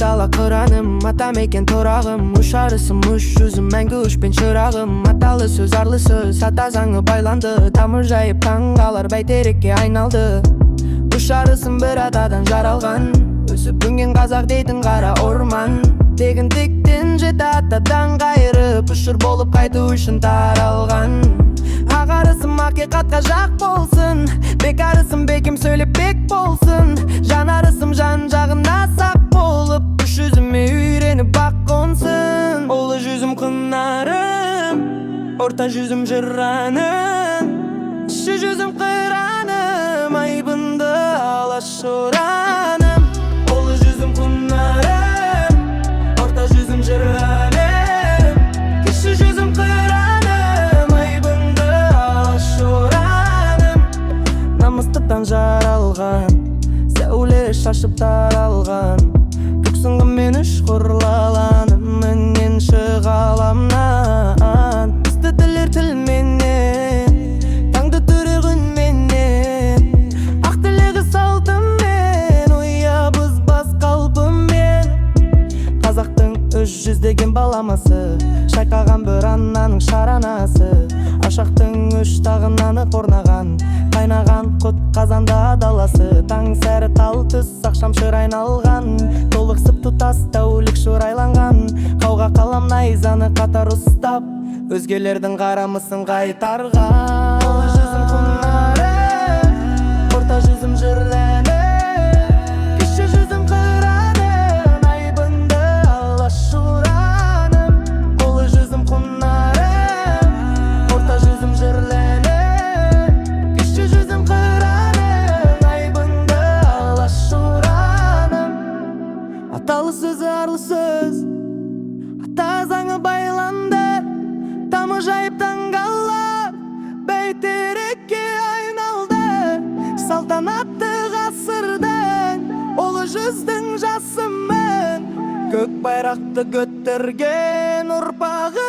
дала қыраным, ата мекен торағым. Үш арысым, үш жүзім, мәңгі өшпен шырағым. Аталы сөз, арлы сөз, ата заңы байланды. Тамыр жайып таңғалар бәйтерекке айналды. Үш арысым бір атадан жаралған, өсіп өнген қазақ дейтін қара орман. Тегін-тектен жеті атадан қайырып, ұшыр болып қайту үшін таралған. Ақ арысым ақиқатқа жақ болсын, бек арысым бекем сөйлеп бек болсын. Жан арысым жан жағына сақ болып, үш жүзіме үйреніп бақ қонсын. Олы жүзім құнарым, орта жүзім жыраным, кіші жүзім қыраным, айбынды алашораным. Олы жүзім құнарым, орта жүзім жыраным, кіші жүзім қыраным, айбынды алашораным. Намыстықтан жаралған, сәуле шашып таралған, көк сыңғыммен үш құрлаланым, мінен шыға аламнан. Бізді тілер тілменен, таңды түрер үнменен, ақ тілегі салтыммен, ұябыз бас қалпыммен. Қазақтың үш жүздеген баламасы, шайқаған бір ананың шаранасы. Ашақтың үш тағынан қорнаған, қайнаған құт қазанда даласы. Таң сәрі тал түс, ақшам шыр айналған, толықсып тұтас тәулік шырайланған. Қауға қалам найзаны қатар ұстап, өзгелердің қарамысын қайтарған. Олы жүзім құнарым, орта жүзім жыраным, кіші жүзім қыраным, айбынды алашораным. Олы жүзім құнарым, орта жүзім жыраным, кіші жүзім қыраным, айбынды алашораным. Аталы сөзі арлы сөз, ата заңы байланды. Тамы жайып таңғалап, бәйтерекке айналды. Салтанатты ғасырдың, олы жүздің жасымын, көк байрақты көтерген ұрпағы.